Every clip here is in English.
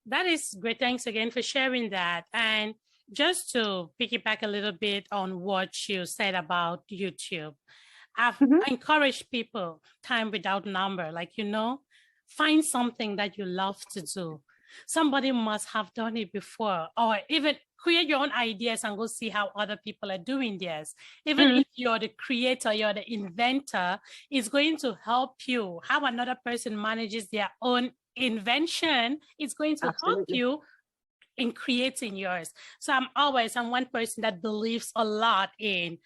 That is great. Thanks again for sharing that. And just to piggyback a little bit on what you said about YouTube, I've Mhm. encouraged people time without number, like, find something that you love to do. Somebody must have done it before, or even create your own ideas and go see how other people are doing theirs. Even Mm. if you're the creator, you're the inventor, it's going to help you. How another person manages their own invention is going to help Absolutely. you in creating yours. So I'm one person that believes a lot in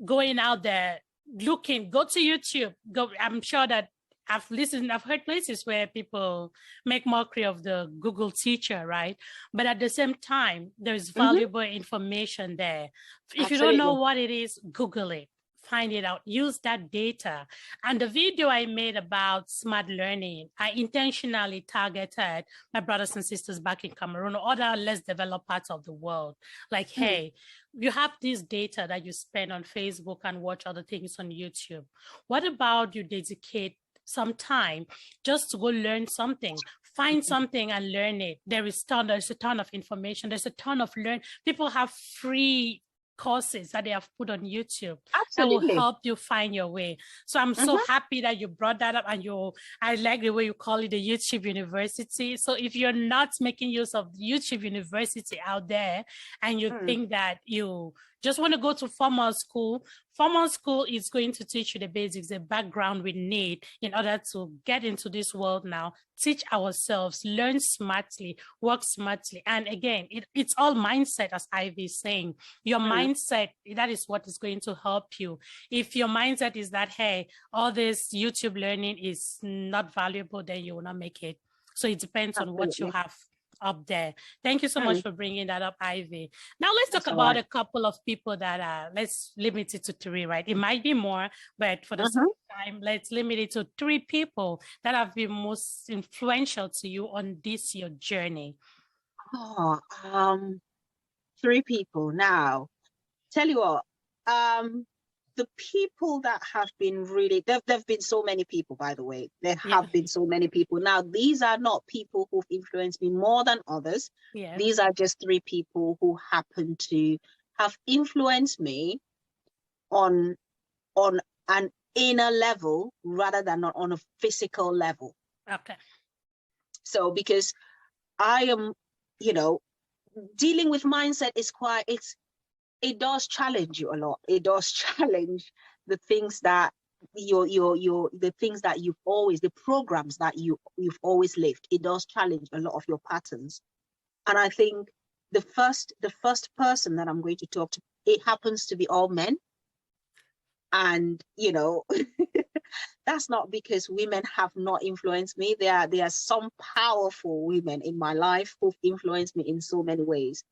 going out there, go to YouTube. I'm sure that I've heard places where people make mockery of the Google teacher, right? But at the same time, there's Mhm. valuable information there. If you don't know Absolutely. what it is, Google it, find it out, use that data. And the video I made about smart learning, I intentionally targeted my brothers and sisters back in Cameroon or other less developed parts of the world. Like, Mm. hey, you have this data that you spend on Facebook and watch other things on YouTube. What about you dedicate some time just to go learn something? Find something and learn it. There's a ton of information. There's a ton of people have free courses that they have put on YouTube that will Absolutely. help you find your way. So I'm so Mhm. happy that you brought that up, and I like the way you call it the YouTube University. So if you're not making use of YouTube University out there and you Mm. think that you just want to go to formal school is going to teach you the basics, the background we need in order to get into this world now, teach ourselves, learn smartly, work smartly. And again, it's all mindset, as Ivy is saying. Your Mm. mindset, that is what is going to help you. If your mindset is that, hey, all this YouTube learning is not valuable, then you will not make it. So it depends on what you Absolutely. have up there. Thank you so much Mm. for bringing that up, Ivy. Now let's talk That's all about right. a couple of people that are, let's limit it to three, right? It might be more, but for the sake Mhm. of time, let's limit it to three people that have been most influential to you on this your journey. Oh, three people now. Tell you what, um, the people that have been really, there've been so many people, by the way. There Yeah. have been so many people. Now, these are not people who've influenced me more than others. Yeah. These are just three people who happen to have influenced me on on an inner level rather than not on a physical level. Okay. So because I am, you know, dealing with mindset is it does challenge you a lot. It does challenge the things that the things that the programs that you've always lived. It does challenge a lot of your patterns. And I think the first person that I'm going to talk to, it happens to be all men. And that's not because women have not influenced me. There are some powerful women in my life who've influenced me in so many ways,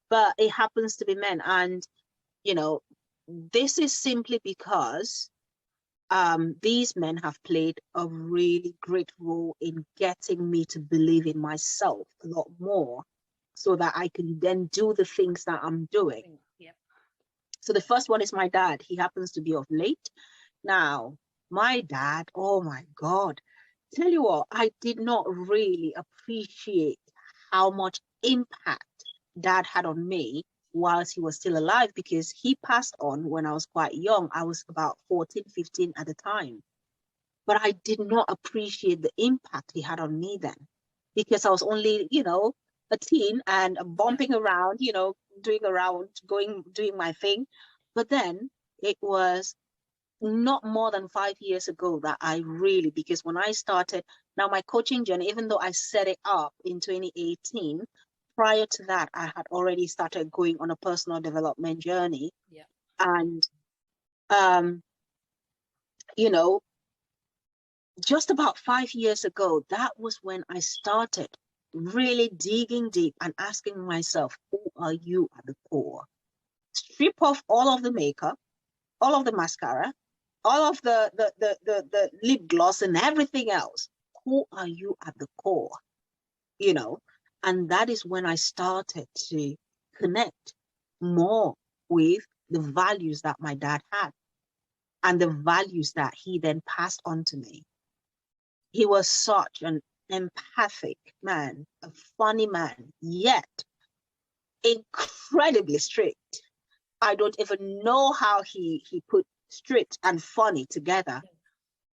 but it happens to be men. And you know, this is simply because these men have played a really great role in getting me to believe in myself a lot more so that I can then do the things that I'm doing. Yeah. So the first one is my dad. He happens to be of late. Now, my dad, oh my God, tell you what, I did not really appreciate how much impact dad had on me whilst he was still alive, because he passed on when I was quite young. I was about 14, 15 at the time. But I did not appreciate the impact he had on me then, because I was only, a teen and bumping around, doing my thing. But then it was not more than 5 years ago that I really, because when I started now my coaching journey, even though I set it up in 2018, prior to that, I had already started going on a personal development journey. Yeah. And, um, you know, just about 5 years ago, that was when I started really digging deep and asking myself, who are you at the core? Strip off all of the makeup, all of the mascara, all of the lip gloss and everything else. Who are you at the core? And that is when I started to connect more with the values that my dad had and the values that he then passed on to me. He was such an empathic man, a funny man, yet incredibly strict. I don't even know how he put strict and funny together,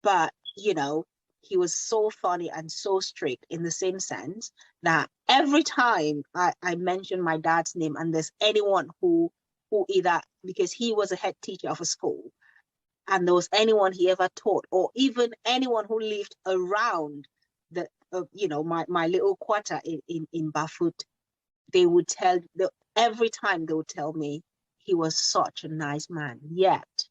but he was so funny and so strict in the same sense that every time I mention my dad's name and there's anyone who either, because he was a head teacher of a school, and there was anyone he ever taught, or even anyone who lived around the my little quarter in Bafut, they would every time they would tell me he was such a nice man, yet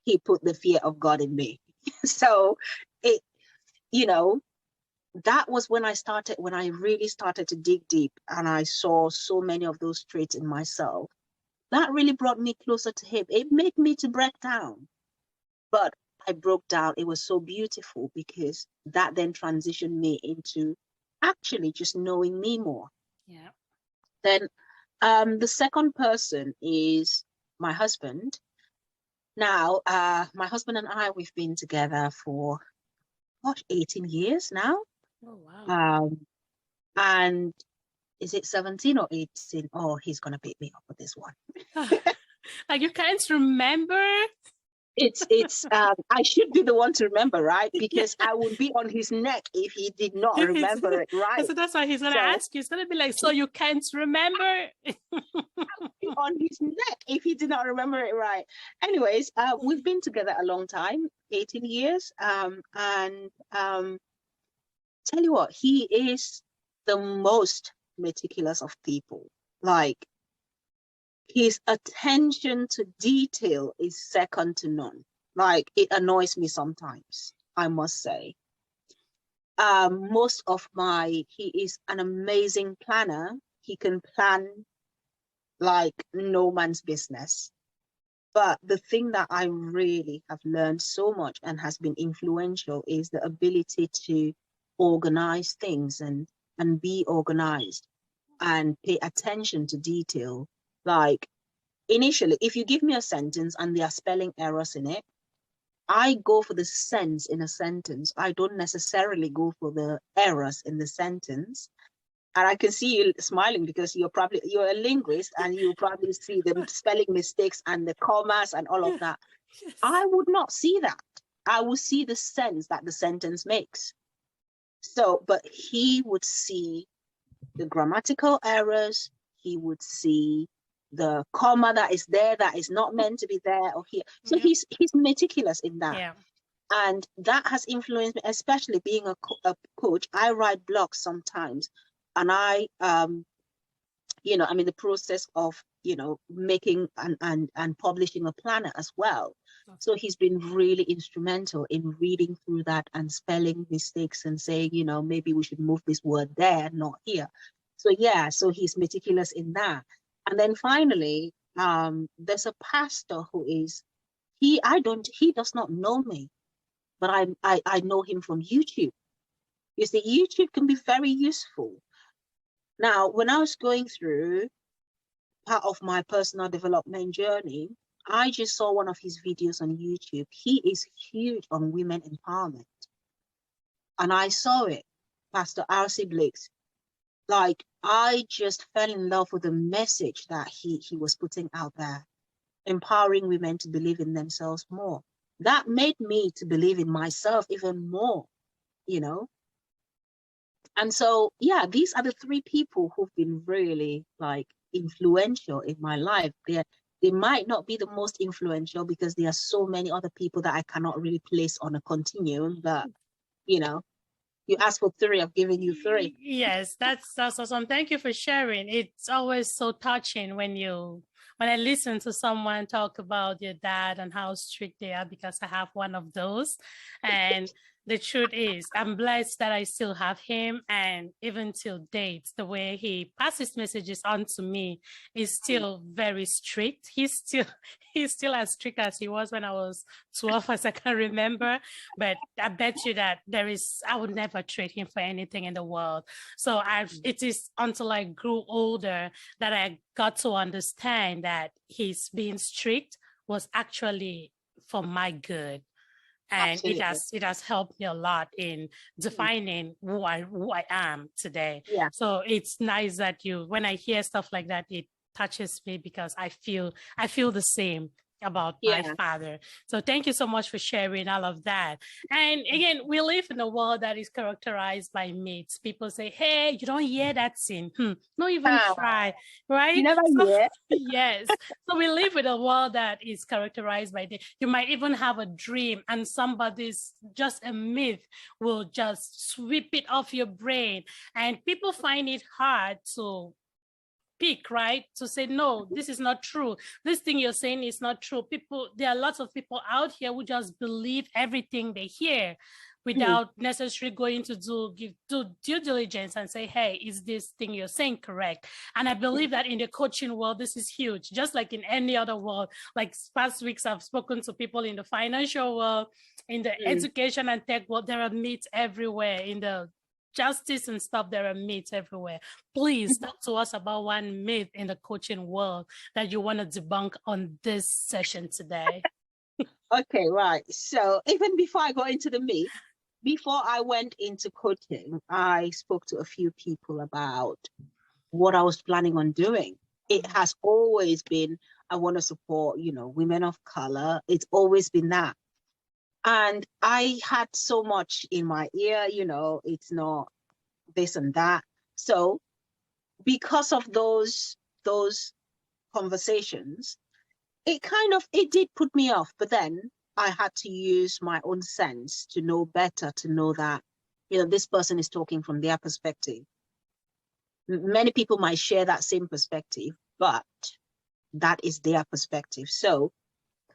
he put the fear of God in me. So it, that was when I really started to dig deep, and I saw so many of those traits in myself. That really brought me closer to him. It made me to break down, but I broke down. It was so beautiful because that then transitioned me into actually just knowing me more. Yeah. Then the second person is my husband. Now, my husband and I, we've been together for 18 years now. Oh, wow. And is it 17 or 18? Oh, he's gonna beat me up with this one. Like, you can't remember? It's I should be the one to remember, right? Because I would be on his neck if he did not remember it, right? So that's why he's gonna ask you. He's gonna be like, so you can't remember? On his neck if he did not remember it, right? Anyways, we've been together a long time, 18 years. And tell you what, he is the most meticulous of people. Like, his attention to detail is second to none. Like, it annoys me sometimes, I must say. He is an amazing planner. He can plan like no man's business. But the thing that I really have learned so much and has been influential is the ability to organize things and be organized and pay attention to detail. Like, initially, if you give me a sentence and there are spelling errors in it, I go for the sense in a sentence. I don't necessarily go for the errors in the sentence. And I can see you smiling because you're a linguist and you probably see the spelling mistakes and the commas and all of that. Yes. I would not see that. I would see the sense that the sentence makes. So, but he would see the grammatical errors. He would see the comma that is there that is not meant to be there or here. So he's meticulous in that. Yeah. And that has influenced me, especially being a coach. I write blogs sometimes. And I'm in the process of, making and publishing a planner as well. Okay. So he's been really instrumental in reading through that and spelling mistakes and saying, maybe we should move this word there, not here. So yeah, so he's meticulous in that. And then finally, there's a pastor who he does not know me, but I know him from YouTube. You see, YouTube can be very useful. Now, when I was going through part of my personal development journey, I just saw one of his videos on YouTube. He is huge on women empowerment. And I saw it, Pastor R.C. Blake's. Like, I just fell in love with the message that he was putting out there, empowering women to believe in themselves more. That made me to believe in myself even more, And so, yeah, these are the three people who've been really like influential in my life. They might not be the most influential because there are so many other people that I cannot really place on a continuum, but you asked for three, I've given you three. Yes, that's awesome. Thank you for sharing. It's always so touching when I listen to someone talk about your dad and how strict they are, because I have one of those. And the truth is, I'm blessed that I still have him. And even till date, the way he passes messages on to me is still very strict. He's still as strict as he was when I was 12, as I can remember. But I bet you that I would never trade him for anything in the world. So it is until I grew older that I got to understand that his being strict was actually for my good. And Absolutely. it has helped me a lot in Mm. defining who I am today. Yeah. So it's nice that when I hear stuff like that, it touches me because I feel the same about my Yeah. father. So thank you so much for sharing all of that. And again, we live in a world that is characterized by myths. People say, hey, you don't hear that scene. Not even Ah, try, you right? never So hear. yes. So we live in a world that is characterized by you might even have a dream and somebody's just a myth will just sweep it off your brain. And people find it hard to pick, right? To say, no, this is not true. This thing you're saying is not true. There are lots of people out here who just believe everything they hear Mm. without necessarily going to do due diligence and say, hey, is this thing you're saying correct? And I believe that in the coaching world, this is huge, just like in any other world. Like past weeks, I've spoken to people in the financial world, in the education and tech world. There are myths everywhere. In the justice and stuff, there are myths everywhere. Please talk to us about one myth in the coaching world that you want to debunk on this session today. Okay, right. So even before I got into the myth, before I went into coaching, I spoke to a few people about what I was planning on doing. It has always been, I want to support, women of color. It's always been that. And I had so much in my ear, it's not this and that. So because of those conversations, it did put me off. But then I had to use my own sense to know better, to know that, this person is talking from their perspective. Many people might share that same perspective, but that is their perspective. So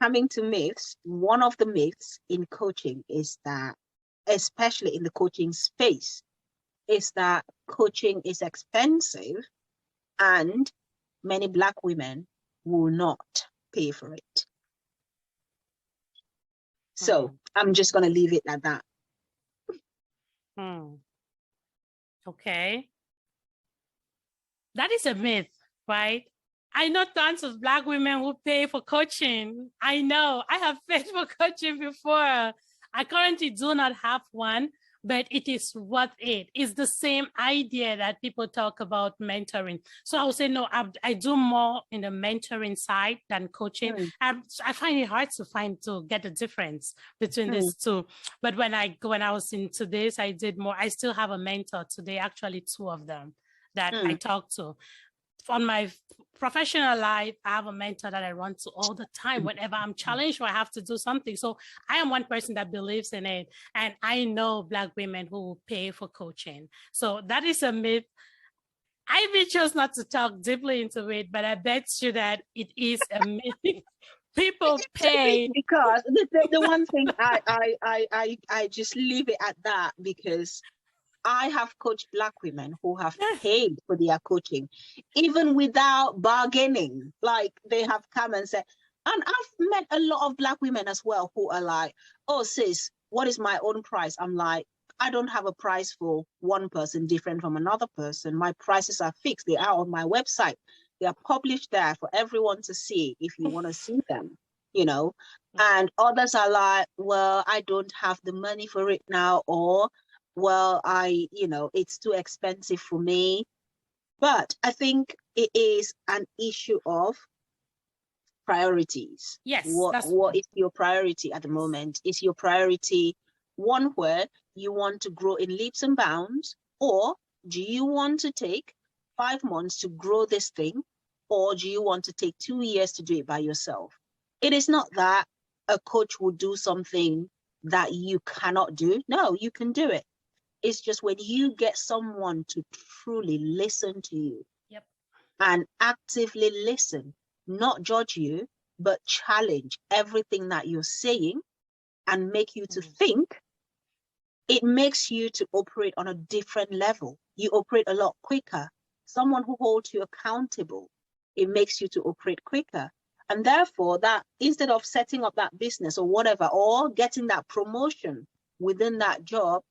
coming to myths, one of the myths in coaching is that, especially in the coaching space, is that coaching is expensive and many Black women will not pay for it. So I'm just going to leave it at that. Okay. That is a myth, right? I know tons of Black women who pay for coaching. I know. I have paid for coaching before. I currently do not have one, but it is worth it. It's the same idea that people talk about mentoring. So I would say, no, I do more in the mentoring side than coaching. I find it hard to get the difference between these two. But when I was into this, I did more. I still have a mentor today, actually two of them that I talk to. On my professional life, I have a mentor that I run to all the time whenever I'm challenged or I have to do something. So I am one person that believes in it. And I know Black women who will pay for coaching. So that is a myth. I chose not to talk deeply into it, but I bet you that it is a myth. People pay. Because the one thing I just leave it at that, because I have coached Black women who have paid for their coaching, even without bargaining. Like they have come and said, and I've met a lot of Black women as well who are like, oh, sis, what is my own price? I'm like, I don't have a price for one person different from another person. My prices are fixed. They are on my website. They are published there for everyone to see if you want to see them, And others are like, well, I don't have the money for it now, or well, it's too expensive for me. But I think it is an issue of priorities. Yes. What is your priority at the moment? Is your priority one where you want to grow in leaps and bounds, or do you want to take 5 months to grow this thing, or do you want to take 2 years to do it by yourself? It is not that a coach will do something that you cannot do. No, you can do it. It's just when you get someone to truly listen to you and actively listen, not judge you, but challenge everything that you're saying and make you to think, it makes you to operate on a different level. You operate a lot quicker. Someone who holds you accountable, it makes you to operate quicker. And therefore, that instead of setting up that business or whatever, or getting that promotion within that job,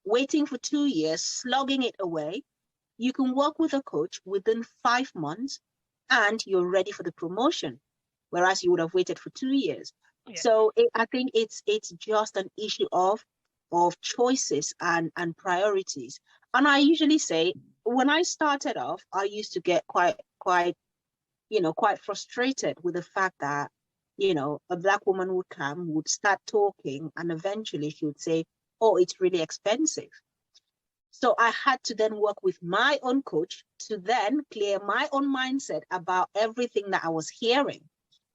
waiting for 2 years, slogging it away, you can work with a coach within 5 months and you're ready for the promotion, whereas you would have waited for 2 years. Yeah. So I think it's just an issue of choices and priorities. And I usually say, when I started off, I used to get quite quite frustrated with the fact that, a Black woman would come, would start talking, and eventually she would say, oh, it's really expensive. So I had to then work with my own coach to then clear my own mindset about everything that I was hearing.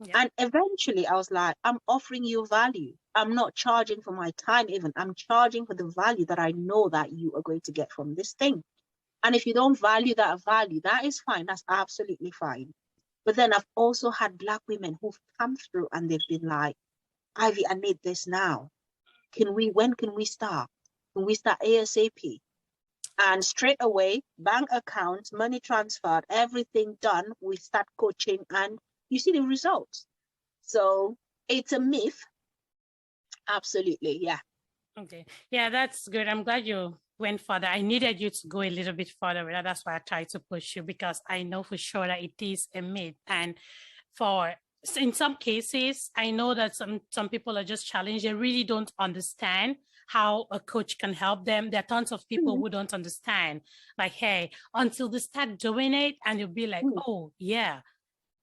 Yeah. And eventually I was like, I'm offering you value. I'm not charging for my time even. I'm charging for the value that I know that you are going to get from this thing. And if you don't value that value, that is fine. That's absolutely fine. But then I've also had Black women who've come through and they've been like, Ivy, I need this now. When can we start? Can we start ASAP? And straight away, bank account, money transferred, everything done. We start coaching and you see the results. So it's a myth. Absolutely. Yeah. Okay. Yeah, that's good. I'm glad you went further. I needed you to go a little bit further with that. That's why I tried to push you, because I know for sure that it is a myth. And in some cases, I know that some people are just challenged. They really don't understand how a coach can help them. There are tons of people who don't understand. Like, hey, until they start doing it, and you'll be like, oh, yeah,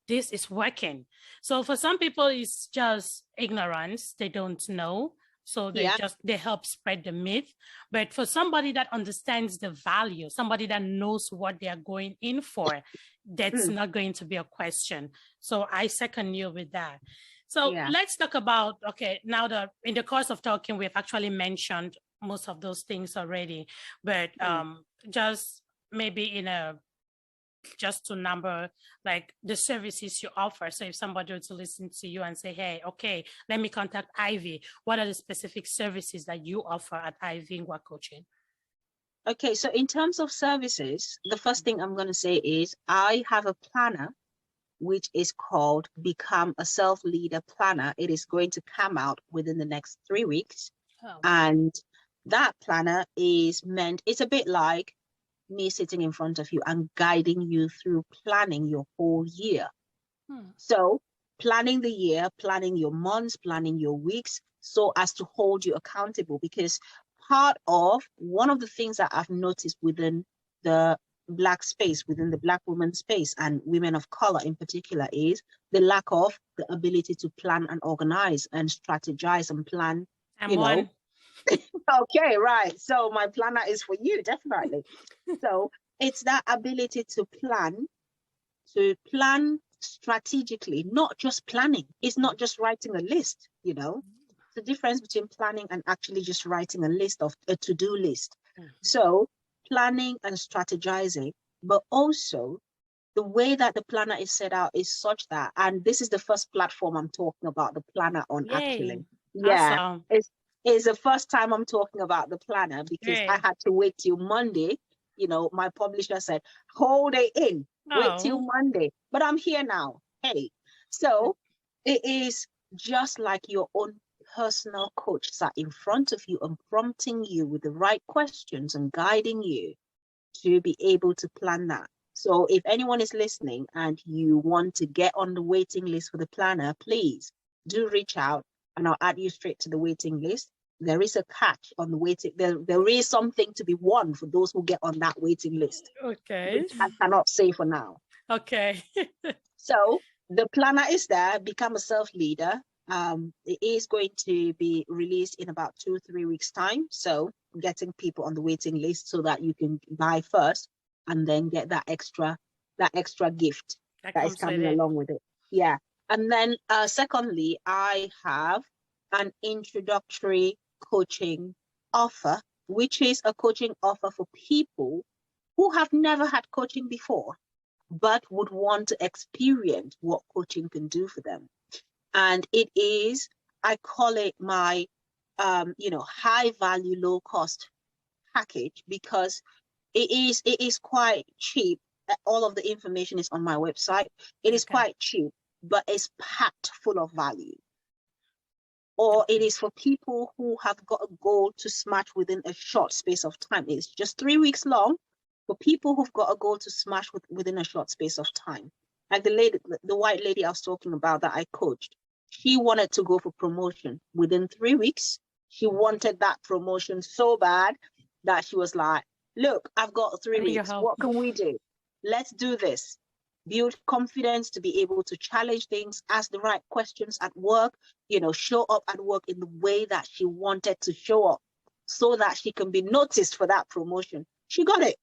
this is working. So for some people, it's just ignorance. They don't know. So they help spread the myth. But for somebody that understands the value, somebody that knows what they are going in for, that's not going to be a question. So I second you with that. So let's talk about, okay, now that in the course of talking, we've actually mentioned most of those things already, but just maybe just to number like the services you offer. So if somebody were to listen to you and say, hey, okay, let me contact Ivy, what are the specific services that you offer at Ivy Ngwa Coaching? Okay, so in terms of services, the first thing I'm going to say is I have a planner which is called Become a Self-Leader Planner. It is going to come out within the next 3 weeks. And that planner is meant, it's a bit like me sitting in front of you and guiding you through planning your whole year. So planning the year, planning your months, planning your weeks, so as to hold you accountable. Because one of the things that I've noticed within the Black space, within the Black woman space and women of color in particular, is the lack of the ability to plan and organize and strategize and plan. Okay, right. So my planner is for you, definitely. So it's that ability to plan strategically, not just planning. It's not just writing a list, the difference between planning and actually just writing a list of a to-do list. So planning and strategizing, but also the way that the planner is set out is such that, and this is the first platform I'm talking about the planner on. Actually. Yeah. Awesome. It's the first time I'm talking about the planner because I had to wait till Monday. My publisher said, hold it in, wait till Monday. But I'm here now. Hey, so it is just like your own personal coach sat in front of you and prompting you with the right questions and guiding you to be able to plan that. So if anyone is listening and you want to get on the waiting list for the planner, please do reach out and I'll add you straight to the waiting list. There is a catch on the waiting. There is something to be won for those who get on that waiting list. Okay. Which I cannot say for now. Okay. So the planner is there. Become a self-leader. It is going to be released in about 2 or 3 weeks time. So getting people on the waiting list so that you can buy first and then get that extra gift that is coming along with it. Yeah. And then secondly, I have an introductory coaching offer, which is a coaching offer for people who have never had coaching before, but would want to experience what coaching can do for them. And it is, I call it my, high value, low cost package because it is quite cheap. All of the information is on my website. It is quite cheap, but it's packed full of value. Or it is for people who have got a goal to smash within a short space of time. It's just 3 weeks long for people who've got a goal to smash within a short space of time. Like the white lady I was talking about that I coached. She wanted to go for promotion. Within 3 weeks, she wanted that promotion so bad that she was like, look, I've got 3 I need your weeks. help. What can we do? Let's do this. Build confidence to be able to challenge things, ask the right questions at work, show up at work in the way that she wanted to show up so that she can be noticed for that promotion. She got it.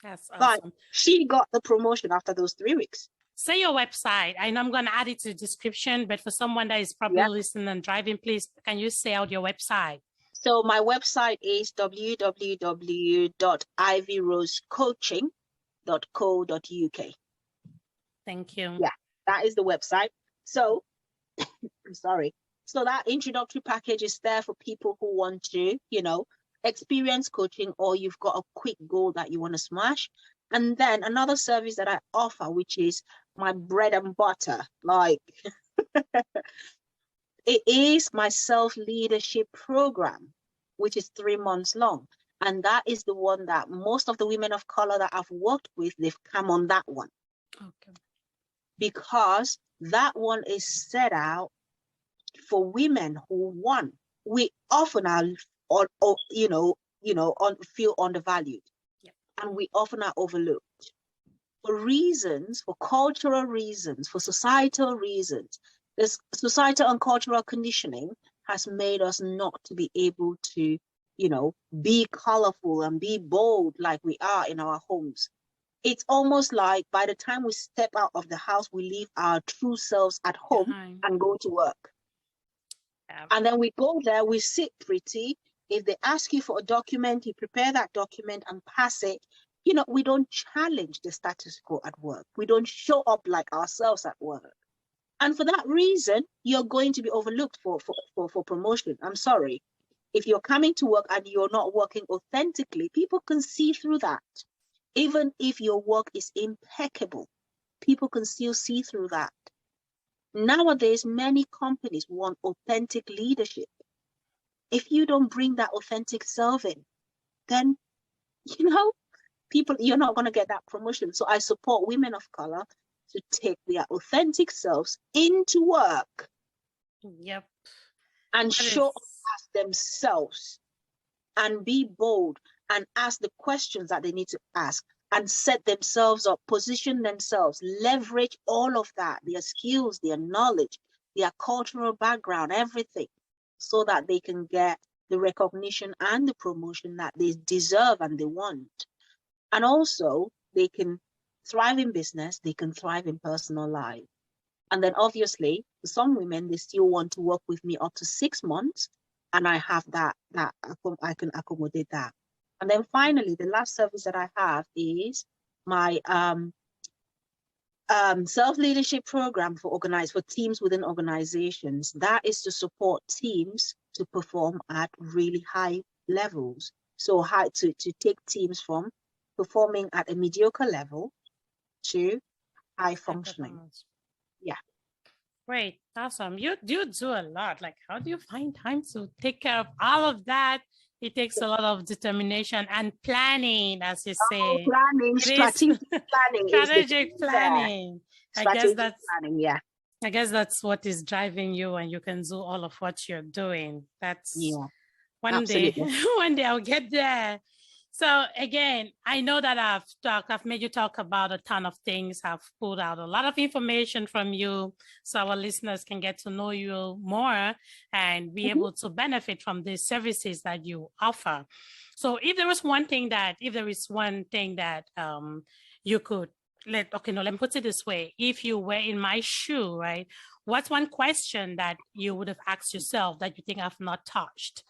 That's Like, awesome. she got the promotion after those 3 weeks. Say your website. I know I'm going to add it to the description, but for someone that is probably listening and driving, please, can you say out your website? So my website is www.ivyrosecoaching.co.uk. Thank you. Yeah, that is the website. So, I'm sorry. So that introductory package is there for people who want to, experience coaching, or you've got a quick goal that you want to smash. And then another service that I offer, which is my bread and butter, like it is my self-leadership program, which is 3 months long. And that is the one that most of the women of color that I've worked with, they've come on that one. Okay. Because that one is set out for women who, one, we often are, feel undervalued. Yeah. And we often are overlooked for reasons, for cultural reasons, for societal reasons. This societal and cultural conditioning has made us not to be able to, be colorful and be bold like we are in our homes. It's almost like by the time we step out of the house, we leave our true selves at home and go to work. And then we go there, we sit pretty. If they ask you for a document, you prepare that document and pass it. We don't challenge the status quo at work. We don't show up like ourselves at work. And for that reason, you're going to be overlooked for promotion. I'm sorry. If you're coming to work and you're not working authentically, people can see through that. Even if your work is impeccable, people can still see through that. Nowadays, many companies want authentic leadership. If you don't bring that authentic self in, then, you're not going to get that promotion. So I support women of color to take their authentic selves into work. Yep. And show up as themselves and be bold and ask the questions that they need to ask and set themselves up, position themselves, leverage all of that, their skills, their knowledge, their cultural background, everything, so that they can get the recognition and the promotion that they deserve and they want. And also, they can thrive in business, they can thrive in personal life. And then obviously, for some women, they still want to work with me up to 6 months, and I have that I can accommodate that. And then finally, the last service that I have is my self-leadership program for teams within organizations. That is to support teams to perform at really high levels. So to take teams from performing at a mediocre level to high functioning. Yeah. Great. Awesome. You do a lot. Like, how do you find time to take care of all of that? It takes a lot of determination and planning, as you say. Planning, strategic planning. Strategic planning. Strategic planning, yeah. I guess that's what is driving you, and you can do all of what you're doing. That's one day I'll get there. So again, I know that I've made you talk about a ton of things. I've pulled out a lot of information from you so our listeners can get to know you more and be able to benefit from the services that you offer. So if there is one thing that you could let me put it this way. If you were in my shoe, right, what's one question that you would have asked yourself that you think I've not touched?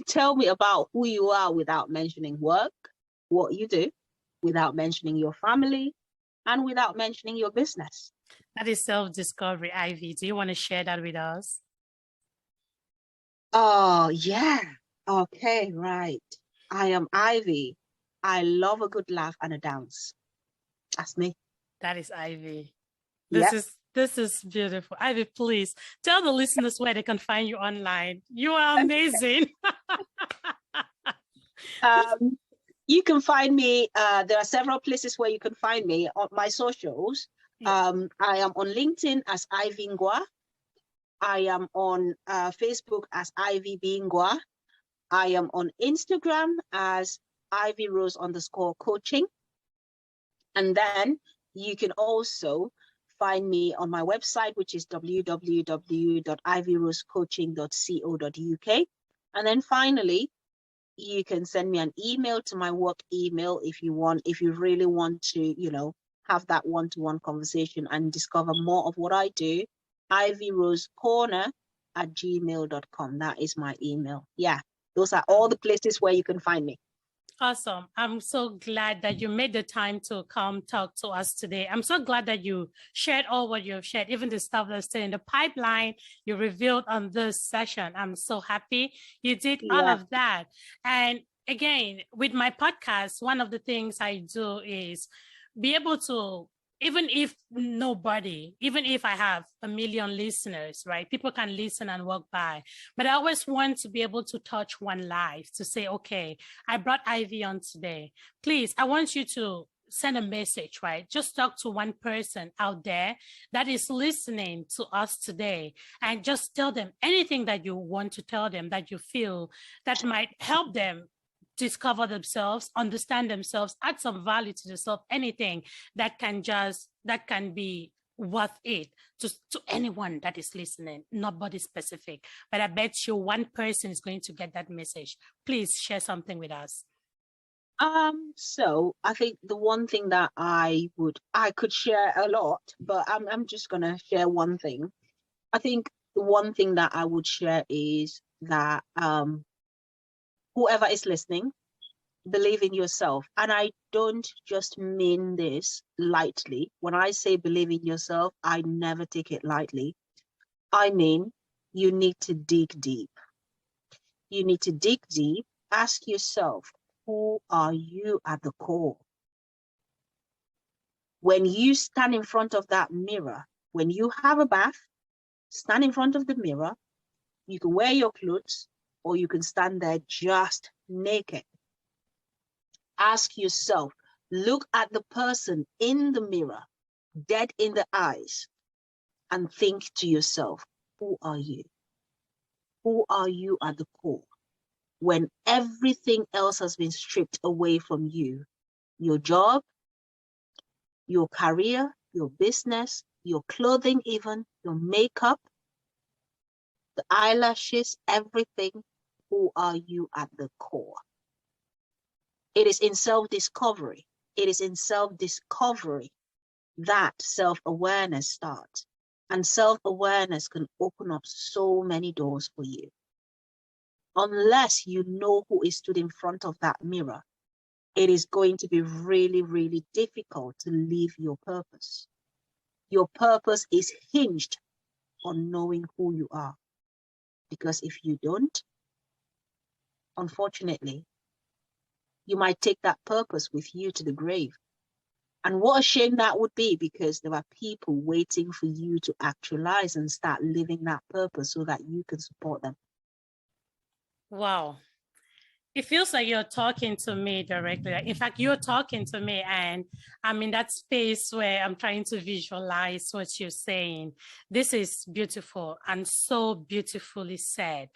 Tell me about who you are without mentioning work, what you do, without mentioning your family, and without mentioning your business. That is self-discovery, Ivy. Do you want to share that with us? Oh, yeah. Okay, right. I am Ivy. I love a good laugh and a dance. That's me. That is Ivy. This is beautiful. Ivy, please tell the listeners where they can find you online. You are amazing. You can find me. There are several places where you can find me on my socials. I am on LinkedIn as Ivy Ngwa. I am on Facebook as Ivy Ngwa. I am on Instagram as Ivy Rose _coaching. And then you can also find me on my website, which is www.ivyrosecoaching.co.uk. And then finally, you can send me an email to my work email if you really want to, have that one-to-one conversation and discover more of what I do. ivyrosecorner@gmail.com. That is my email. Yeah, those are all the places where you can find me. Awesome. I'm so glad that you made the time to come talk to us today. I'm so glad that you shared all what you've shared, even the stuff that's still in the pipeline you revealed on this session. I'm so happy you did all of that. And again, with my podcast, one of the things I do is be able to, even if I have 1 million listeners, right? People can listen and walk by, but I always want to be able to touch one life to say, okay, I brought Ivy on today. Please, I want you to send a message, right? Just talk to one person out there that is listening to us today and just tell them anything that you want to tell them that you feel that might help them discover themselves, understand themselves, add some value to themselves, anything that can be worth it to anyone that is listening, nobody specific. But I bet you one person is going to get that message. Please share something with us. So I think the one thing that I could share a lot, but I'm just gonna share one thing. I think the one thing that I would share is that whoever is listening, believe in yourself. And I don't just mean this lightly. When I say believe in yourself, I never take it lightly. I mean, you need to dig deep. You need to dig deep. Ask yourself, who are you at the core? When you stand in front of that mirror, when you have a bath, stand in front of the mirror. You can wear your clothes or you can stand there just naked. Ask yourself, look at the person in the mirror, dead in the eyes, and think to yourself, who are you? Who are you at the core? When everything else has been stripped away from you, your job, your career, your business, your clothing even, your makeup, the eyelashes, everything, who are you at the core? It is in self-discovery. It is in self-discovery that self-awareness starts. And self-awareness can open up so many doors for you. Unless you know who is stood in front of that mirror, it is going to be really, really difficult to live your purpose. Your purpose is hinged on knowing who you are. Because if you don't, unfortunately, you might take that purpose with you to the grave. And what a shame that would be, because there are people waiting for you to actualize and start living that purpose so that you can support them. Wow. It feels like you're talking to me directly. In fact, you're talking to me and I'm in that space where I'm trying to visualize what you're saying. This is beautiful and so beautifully said.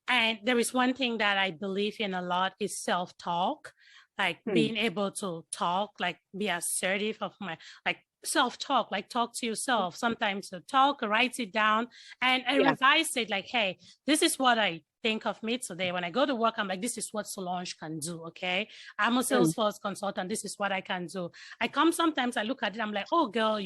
And there is one thing that I believe in a lot is self-talk, like being able to talk, like be assertive of like self-talk, like talk to yourself. Sometimes to talk, write it down and revise it like, hey, this is what I think of me today. When I go to work, I'm like, this is what Solange can do, okay? I'm a Salesforce consultant. This is what I can do. Sometimes I look at it, I'm like, oh, girl,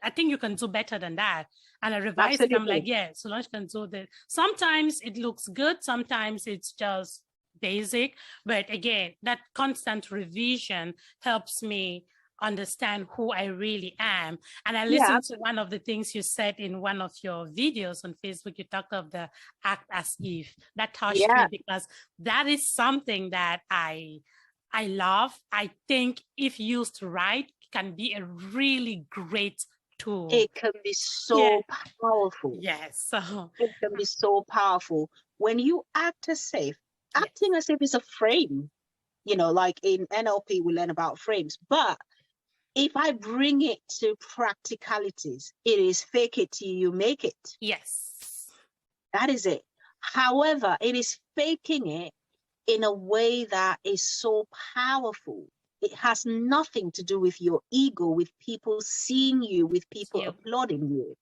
I think you can do better than that. And I revise it. I'm like, yeah, Solange can do this. Sometimes it looks good. Sometimes it's just basic. But again, that constant revision helps me understand who I really am. And I listened to one of the things you said in one of your videos on Facebook. You talked of the act as if. That touched me because that is something that I love. I think if used right, can be a really great tool. It can be so powerful. Yes. It can be so powerful. When you act as if, acting as if is a frame, like in NLP, we learn about frames, but if I bring it to practicalities, it is fake it till you make it. Yes. That is it. However, it is faking it in a way that is so powerful. It has nothing to do with your ego, with people seeing you, with people applauding you.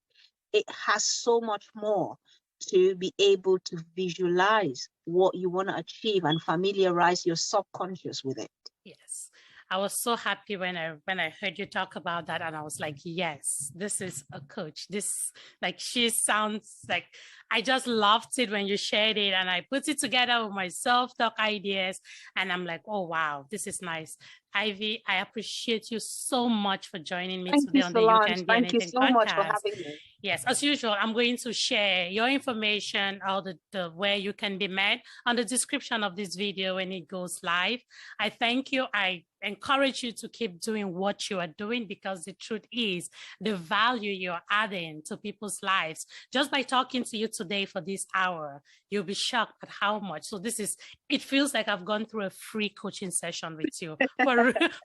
It has so much more to be able to visualize what you want to achieve and familiarize your subconscious with it. Yes. I was so happy when I heard you talk about that, and I was like, yes, this is a coach. This, like, she sounds like, I just loved it when you shared it, and I put it together with my self-talk ideas, and I'm like, oh wow, this is nice. Ivy, I appreciate you so much for joining me today on the You Can Be Thank you Anything so much for podcast. having me. Yes, as usual, I'm going to share your information or the where you can be met on the description of this video when it goes live. I thank you. I encourage you to keep doing what you are doing, because the truth is the value you're adding to people's lives. Just by talking to you today for this hour, you'll be shocked at how much. So it feels like I've gone through a free coaching session with you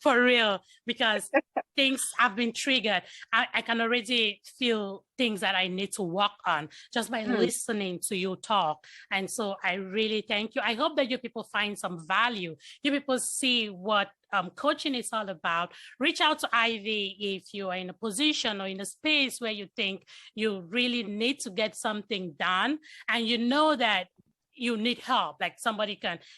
for real, because things have been triggered. I can already feel things that I need to work on just by listening to you talk. And so I really thank you. I hope that you people find some value. You people see what coaching is all about. Reach out to Ivy if you are in a position or in a space where you think you really need to get something done, and you know that you need help, like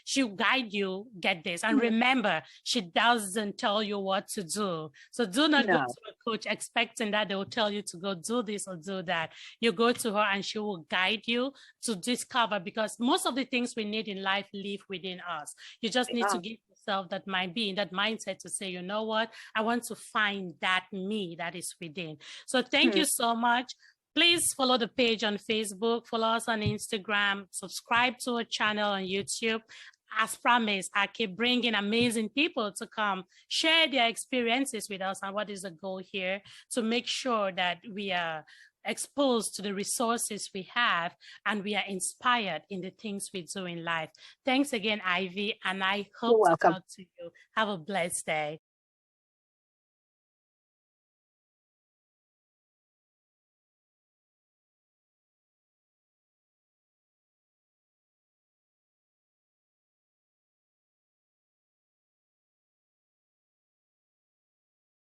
she'll guide you, get this. And remember, she doesn't tell you what to do. So do not go to a coach expecting that they will tell you to go do this or do that. You go to her and she will guide you to discover, because most of the things we need in life live within us. You just need to give yourself that mindset to say, you know what, I want to find that me that is within. So thank you so much. Please follow the page on Facebook, follow us on Instagram, subscribe to our channel on YouTube. As promised, I keep bringing amazing people to come share their experiences with us. And what is the goal here? To make sure that we are exposed to the resources we have and we are inspired in the things we do in life. Thanks again, Ivy, and I hope to talk to you. Have a blessed day.